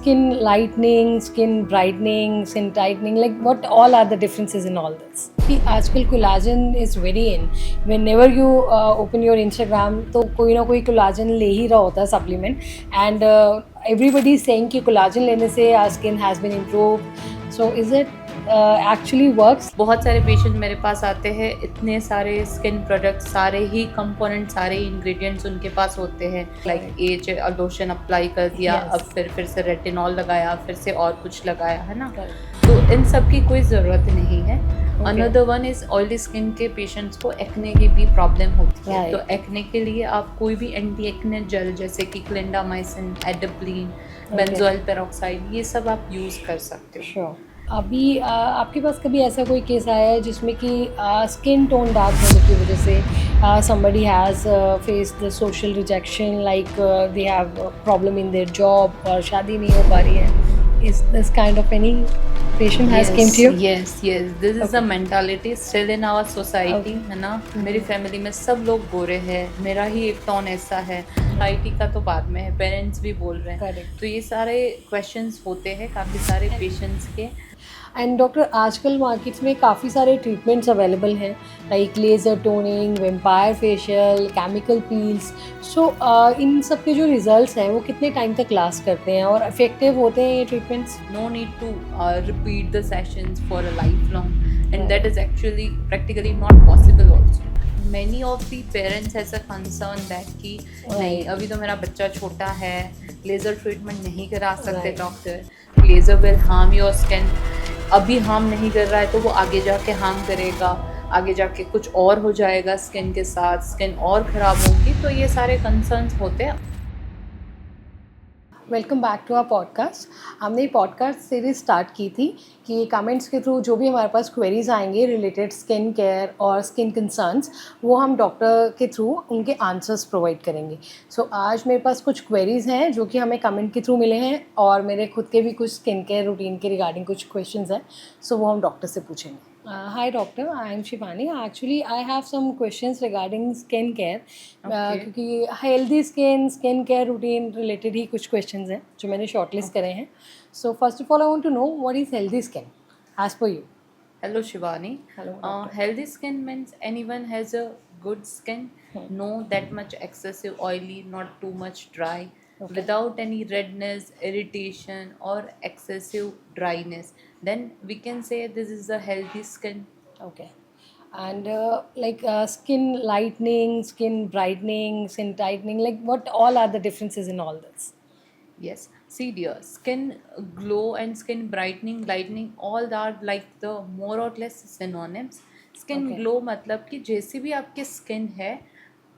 skin lightening, skin brightening, skin tightening, like what all are the differences in all this? कि आजकल collagen is very in. Whenever you open your Instagram तो कोई ना कोई collagen ले ही रहा होता है supplement. And everybody is saying कि कोलाजन लेने से our skin has been improved. So is it actually works? बहुत सारे पेशेंट मेरे पास आते हैं, इतने सारे स्किन प्रोडक्ट्स, सारे ही कंपोनेंट, सारे इंग्रेडिएंट्स उनके पास होते हैं. लाइक एज लोशन अप्लाई कर दिया, Yes. अब फिर से रेटिनॉल लगाया, फिर से और कुछ लगाया, है ना. Correct. तो इन सब की कोई ज़रूरत नहीं है. Okay. Another one is oily skin के पेशेंट्स को एक्ने की भी प्रॉब्लम होती है. Right. तो एक्ने के लिए आप कोई भी एंटी एक्ने जेल जैसे कि क्लिंडामाइसिन, एडाप्लीन, बेंजोइल पेरोक्साइड, ये सब आप यूज़ कर सकते हो. Sure. अभी आपके पास कभी ऐसा कोई केस आया है जिसमें कि स्किन टोन डार्क होने की वजह से somebody has faced the social rejection, like they have a problem in their job और शादी नहीं हो पा रही है? Is this kind of any patient has came to you? Yes. This is Okay. the mentality still in our society, Okay. है ना. मेरी फैमिली में सब लोग गोरे हैं, मेरा ही एक टोन ऐसा है. सोसाइटी का तो बाद में है, पेरेंट्स भी बोल रहे हैं. Correct. तो ये सारे क्वेश्चंस होते हैं काफ़ी सारे पेशेंट्स के. एंड डॉक्टर आजकल मार्केट्स में काफ़ी सारे ट्रीटमेंट्स अवेलेबल हैं, like laser toning, vampire facial, chemical peels. So इन सब के जो रिजल्ट्स हैं वो कितने टाइम तक लास्ट करते हैं और इफेक्टिव होते हैं ये treatments? No need to repeat the sessions for a lifelong, and that is actually practically not possible also. Many of the parents has a concern that कि नहीं, अभी तो मेरा बच्चा छोटा है, लेज़र ट्रीटमेंट नहीं करा सकते Right. Doctor, laser will harm your skin. अभी हार्म नहीं कर रहा है तो वो आगे जाके हार्म करेगा, आगे जाके कुछ और हो जाएगा स्किन के साथ, स्किन और ख़राब होगी. तो ये सारे कंसर्न्स होते हैं. Welcome back to our podcast. हमने ये पॉडकास्ट सीरीज स्टार्ट की थी कि कमेंट्स के थ्रू जो भी हमारे पास क्वेरीज आएंगे रिलेटेड स्किन केयर और स्किन कंसर्न्स, वो हम डॉक्टर के थ्रू उनके आंसर्स प्रोवाइड करेंगे. सो आज मेरे पास कुछ क्वेरीज़ हैं जो कि हमें कमेंट के थ्रू मिले हैं और मेरे खुद के भी कुछ स्किन केयर रूटीन के रिगार्डिंग कुछ क्वेश्चंस हैं. सो वो हम डॉक्टर से पूछेंगे. Hi doctor, I am Shivani. Actually, I have some questions regarding skin care. Okay. क्योंकि healthy skin care routine related ही कुछ questions हैं जो मैंने shortlist करे हैं. So first of all, I want to know what is healthy skin as per you. Hello Shivani. Hello, doctor. Healthy skin means anyone has a good skin, no that much excessive oily, not too much dry, Okay. without any redness, irritation or excessive dryness. Then we can say this is a healthy skin. Okay. And skin lightening, skin brightening, skin tightening, like what all are the differences in all this? Yes. See dear, skin glow and skin brightening, lightening, all are like the more or less synonyms. Skin Okay. glow मतलब कि जैसी भी आपकी skin है,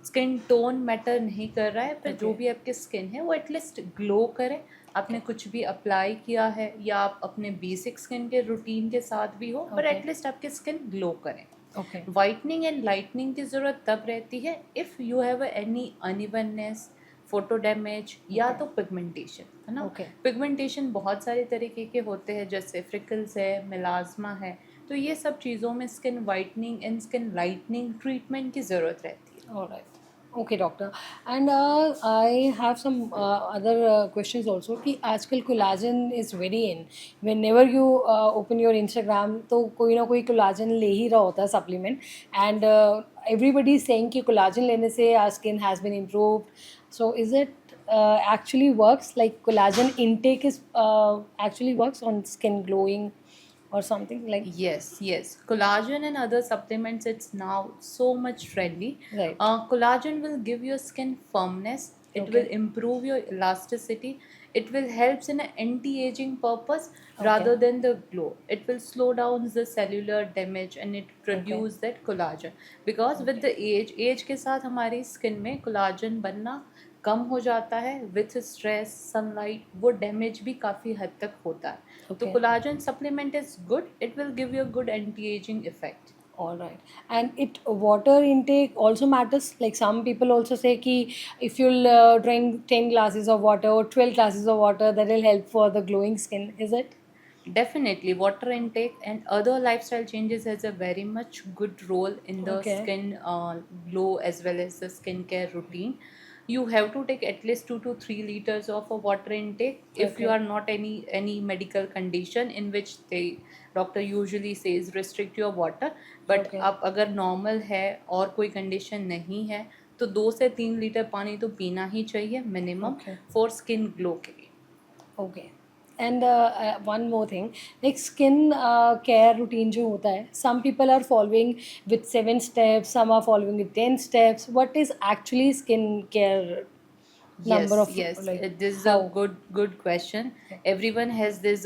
skin tone matter नहीं कर रहा है, पर जो Okay. भी आपकी स्किन है वो एटलीस्ट ग्लो करे. आपने कुछ भी अप्लाई किया है या आप अपने बेसिक स्किन के रूटीन के साथ भी हो, पर Okay. एटलीस्ट आपकी स्किन ग्लो करे. Okay. वाइटनिंग एंड लाइटनिंग की ज़रूरत तब रहती है if you have any unevenness, photo damage या तो पिगमेंटेशन, है ना. Okay. पिगमेंटेशन बहुत सारे तरीके के होते हैं, जैसे फ्रिकल्स है, मेलाज्मा है. तो ये सब चीज़ों में skin whitening and skin lightening treatment की ज़रूरत रहती है. All right. Okay, doctor. And I have some other questions also कि आजकल collagen is very in. Whenever you open your Instagram तो कोई ना कोई कोलाजन ले ही रहा होता है supplement. And everybody is saying कि कोलाजन लेने से our skin has been improved. So is it actually works, like collagen intake is actually works on skin glowing or something like? Yes. Collagen and other supplements, it's now so much trendy. Right. Collagen will give your skin firmness. It Okay. will improve your elasticity. It will help in an anti-aging purpose Okay. rather than the glow. It will slow down the cellular damage and it produce that collagen. Because with the age के साथ हमारी skin में collagen बनना कम हो जाता है. With stress, sunlight, वो damage भी काफ़ी हद तक होता है. तो Okay. Collagen supplement is good. It will give you a good anti ageing effect. All right. And it water intake also matters. Like some people also say कि if you'll drink 10 glasses of water or 12 glasses of water, that will help for the glowing skin. Is it? Definitely, water intake and other lifestyle changes has a very much good role in the Okay. skin glow as well as the skincare routine. you have to take at least 2 to 3 liters of a water intake if you Okay. are not any medical condition in which they doctor usually says restrict your water. But Okay. अब अगर normal है और कोई condition नहीं है तो 2 से 3 litre पानी तो पीना ही चाहिए minimum Okay. for skin glow के लिए. Okay. And one more thing, like skin care routine जो होता है, some people are following with 7 steps, some are following with 10 steps. What is actually skin care number of Yes, like this is a how? good question. Okay. Everyone has this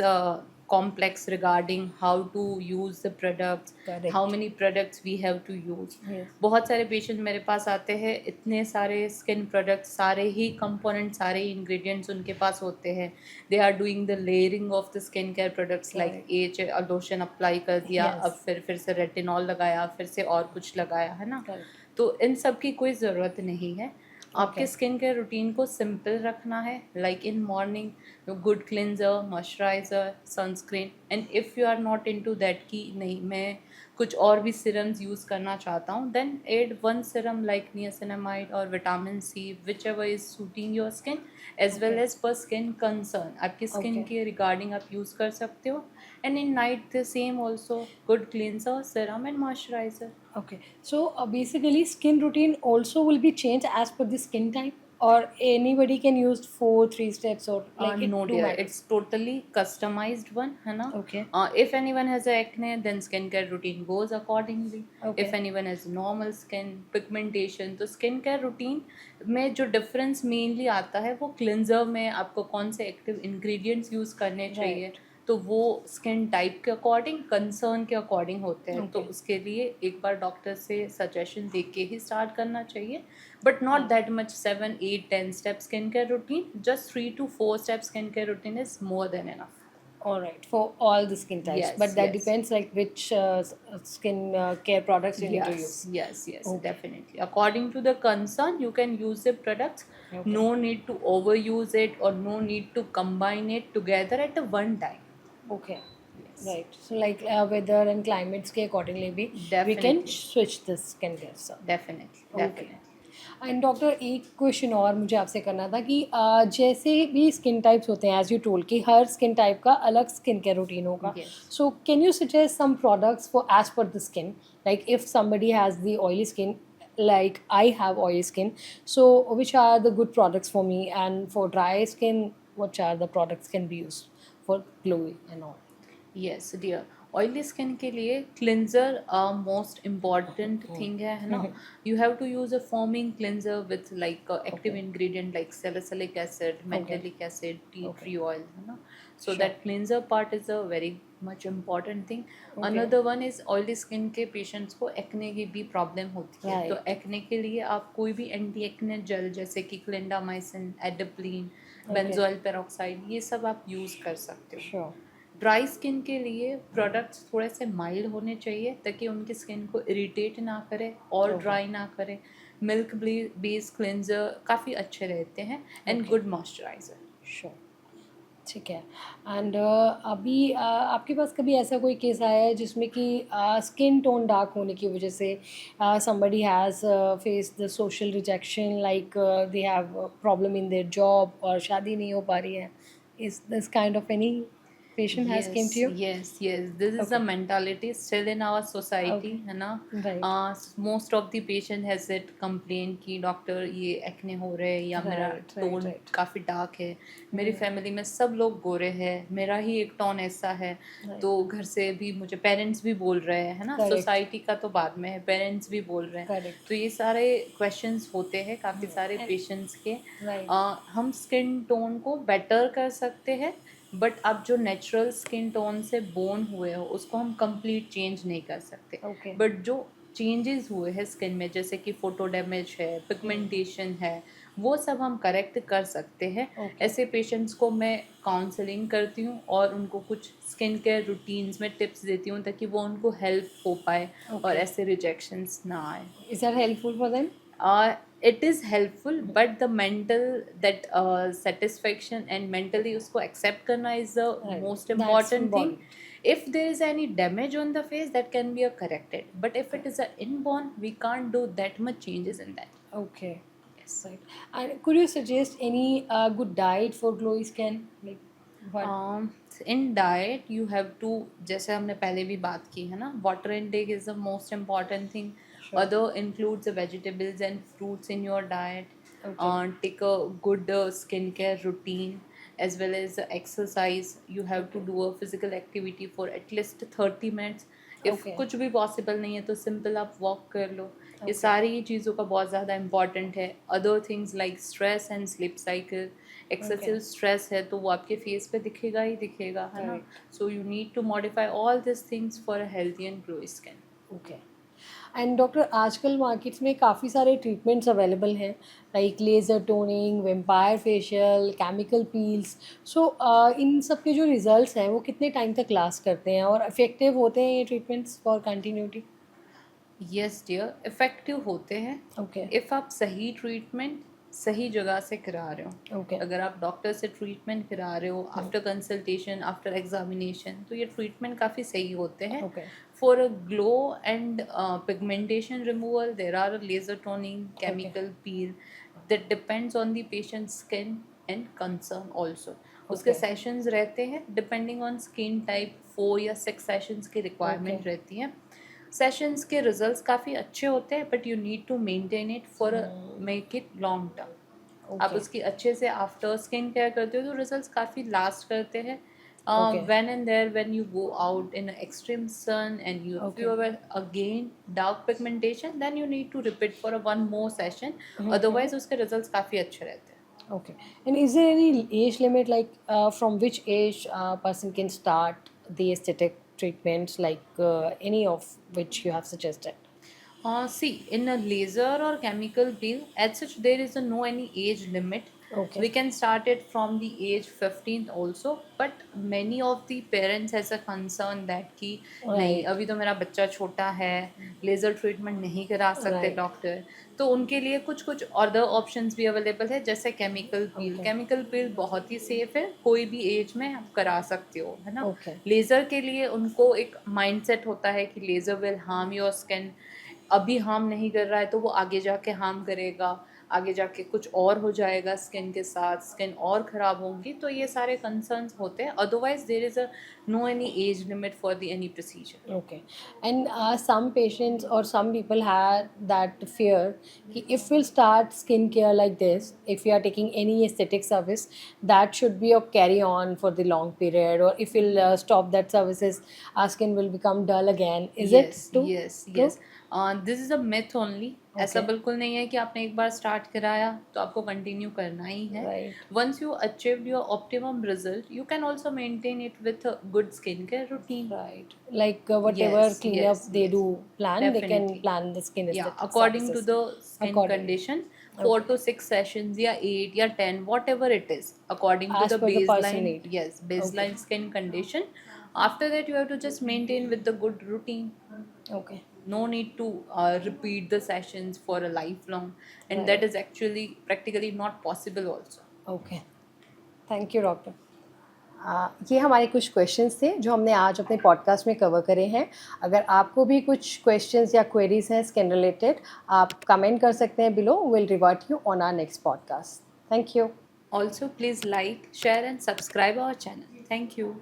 complex regarding how to use the products, Correct. how many products we have to use. Yes. बहुत सारे patient मेरे पास आते हैं, इतने सारे skin products, सारे ही components, सारे ingredients उनके पास होते हैं. They are doing the layering of the skin care products like each lotion apply कर दिया, Yes. अब फिर से रेटिनॉल लगाया, फिर से और कुछ लगाया, है ना. Correct. तो इन सब की कोई ज़रूरत नहीं है. आपके Okay. स्किन केयर रूटीन को सिंपल रखना है. Like in morning good cleanser, moisturizer, sunscreen. And if you are not into that कि नहीं मैं कुछ और भी सीरम्स यूज़ करना चाहता हूँ, then add one serum like niacinamide और vitamin C which ever is suiting your skin as well Okay. As per skin concern. आपकी स्किन Okay. के रिगार्डिंग आप यूज़ कर सकते हो. And in night the same also good cleanser, serum and moisturizer. Okay. So basically, skin routine also will be changed as per the skin type, or anybody can use 4 3 steps or like it No do dear, matter. it's totally customized one, है ना. Okay. If anyone has acne, then skincare routine goes accordingly. Okay. If anyone has normal skin, pigmentation, तो skincare routine में जो difference mainly आता है वो cleanser में आपको कौन से active ingredients use करने चाहिए, तो वो स्किन टाइप के अकॉर्डिंग, कंसर्न के अकॉर्डिंग होते हैं. तो Okay. उसके लिए एक बार डॉक्टर से सजेशन देख के ही स्टार्ट करना चाहिए. But not that much 7 8 10 step skin care routine. Just 3 to 4 step skin care routine is more than enough. All right, for all the skin types, Yes, but that yes. depends like which skin care products you need to use. Yes, Okay. definitely. According to the concern, you can use the products. Okay. No need to overuse it or no need to combine it together at a one time. Okay. Yes. Right. So like weather and climates के accordingly भी we can Definitely. switch the skin care. So. Definitely, Okay. definitely. And doctor एक question और मुझे आपसे करना था कि जैसे भी स्किन टाइप्स होते हैं एज यू टोल्ड कि हर स्किन टाइप का अलग स्किन केयर रूटीन होगा. Yes. So can you suggest some products for as per the skin, like if somebody has the oily skin like I have oily skin, so which are the good products for me, and for dry skin which are the products can be used for glowy and all. Yes dear. Oily skin के लिए cleanser most important thing है ना. You have to use a foaming cleanser with like active ingredient like salicylic acid, mandelic acid, tea tree oil, है ना. So that cleanser part is a very much important thing. Another one is oily skin के patients को acne की भी problem होती है. तो acne के लिए आप कोई भी एंटी एक्ने जेल जैसे कि क्लिंडामाइसिन, एडिप्लीन, बेंजोइल पेरोक्साइड, ये सब आप यूज़ कर सकते हो. Sure. ड्राई स्किन के लिए प्रोडक्ट्स थोड़े से माइल्ड होने चाहिए ताकि उनकी स्किन को इरिटेट ना करे और ड्राई ना करे. मिल्क बेस्ड क्लिनजर काफ़ी अच्छे रहते हैं एंड गुड मॉइस्चराइजर. Sure. ठीक है. एंड अभी आपके पास कभी ऐसा कोई केस आया है जिसमें कि स्किन टोन डार्क होने की वजह से somebody has faced the social rejection, like they have a problem in their job और शादी नहीं हो पा रही है? Is this kind of any patient has came to you? Yes. This is the mentality still in our society, है ना. Right. Most of the patient has it complain कि डॉक्टर ये एक्ने हो रहे हैं या मेरा Right, टोन right. काफ़ी डार्क है. मेरी फैमिली में सब लोग गोरे हैं, मेरा ही एक टोन ऐसा है. तो घर से भी मुझे पेरेंट्स भी बोल रहे हैं, है ना. Correct. सोसाइटी का तो बाद में है, पेरेंट्स भी बोल रहे हैं. Correct. तो ये सारे क्वेश्चंस होते हैं काफ़ी सारे पेशेंट्स के. Right. हम स्किन टोन को बेटर कर सकते हैं, बट अब जो नेचुरल स्किन टोन से बोर्न हुए हो उसको हम कंप्लीट चेंज नहीं कर सकते. Okay. बट जो चेंजेस हुए हैं स्किन में, जैसे कि फोटो डैमेज है, पिगमेंटेशन है, वो सब हम करेक्ट कर सकते हैं. Okay. ऐसे पेशेंट्स को मैं काउंसलिंग करती हूँ और उनको कुछ स्किन केयर रूटीन्स में टिप्स देती हूँ ताकि वो उनको हेल्प हो पाए और ऐसे रिजेक्शंस ना आए. Is that helpful for them? It is helpful, but the mental that satisfaction and mentally उसको accept करना is the Right. most That's important thing. important. If there is any damage on the face, that can be corrected. But if it is a inborn, we can't do that much changes in that. Okay. Yes. Right. And could you suggest any good diet for glowy skin? Like what? In diet you have to, जैसे हमने पहले भी बात की है ना, water intake is the most important thing. Sure. Other includes vegetables and fruits in your diet. Okay. Take a good skincare routine as well as exercise. You have to do a physical activity for at least 30 minutes. If Okay. कुछ भी possible नहीं है तो simple आप walk कर लो. ये Okay. सारी चीज़ों का बहुत ज़्यादा इम्पॉर्टेंट है. Other things like stress and sleep cycle. Excessive stress है तो वो आपके फेस पे दिखेगा ही दिखेगा, है ना. So you need to modify all this things for a healthy and glowy skin. Okay. And doctor, आजकल मार्केट्स में काफ़ी सारे ट्रीटमेंट्स अवेलेबल हैं, like laser toning, vampire facial, chemical peels. So इन सब के जो रिजल्ट्स हैं वो कितने टाइम तक लास्ट करते हैं और इफ़ेक्टिव होते हैं ये treatments for continuity? Yes dear, effective होते हैं ओके. इफ़ आप सही ट्रीटमेंट सही जगह से करा रहे हो. ओके. अगर आप डॉक्टर से ट्रीटमेंट करा रहे हो आफ्टर कंसल्टेशन, आफ्टर एग्जामिनेशन, तो ये ट्रीटमेंट काफ़ी सही होते हैं. Okay. For a glow and pigmentation removal, there are a laser toning, chemical peel that depends on the patient's skin and concern also. उसके सेशंस रहते हैं डिपेंडिंग ऑन स्किन टाइप. 4 या 6 सेशंस की रिक्वायरमेंट रहती है. सेशंस के results काफ़ी अच्छे होते हैं but you need to maintain it for make it long term. आप उसकी अच्छे से आफ्टर स्किन केयर करते हो तो रिजल्ट्स काफ़ी लास्ट करते हैं. When and there, when you go out in extreme sun and if you have again dark pigmentation, then you need to repeat for one more session. Otherwise उसके results काफ़ी अच्छे रहते हैं. Okay. And is there any age limit, like from which age a person can start the aesthetic treatments, like any of which you have suggested? See, in a laser or chemical peel, as such, there is no any age limit. Okay. We can start it from the age 15 also, but many of the parents has a concern that कि नहीं अभी तो मेरा बच्चा छोटा है, laser treatment नहीं करा सकते डॉक्टर. तो उनके लिए कुछ कुछ अदर ऑप्शंस भी अवेलेबल है, जैसे केमिकल पील. केमिकल पील बहुत ही सेफ है, कोई भी एज में आप करा सकते हो, है ना. लेज़र के लिए उनको एक माइंडसेट होता है कि laser will harm your skin. अभी हार्म नहीं कर रहा है तो वो आगे जाके हार्म करेगा, आगे जाके कुछ और हो जाएगा स्किन के साथ, स्किन और ख़राब होंगी. तो ये सारे कंसर्न्स होते हैं. Otherwise there is a no any age limit for the any procedure. Okay. And some patients or some people have that fear कि if we'll start skincare like this, if we are taking any aesthetic service, that should be a carry on for the long period, or if we'll stop that services, our skin will become dull again. Is it true? Yes. This is a myth only. ऐसा बिल्कुल नहीं है कि आपने एक बार start कराया तो आपको कंटिन्यू करना ही है. Once you achieved your optimum result, you can also maintain it with good skin care routine. Right. Like whatever cleanup they do plan, they can plan the skin Yeah, aesthetic according to services. the skin condition, 4 to 6 sessions या 8 या 10, whatever it is, according to As the per the person baseline. need. Yes, baseline skin condition. After that, you have to just maintain with the good routine. Okay. No need to repeat the sessions for a lifelong, and that is actually practically not possible also. Okay. Thank you, doctor. ये हमारे कुछ questions थे जो हमने आज अपने podcast में cover करे हैं. अगर आपको भी कुछ क्वेश्चंस या क्वेरीज हैं स्किन रिलेटेड, आप कमेंट कर सकते हैं below. Will revert you on our next podcast. Thank you. Also, please like, share and subscribe our channel. Thank you.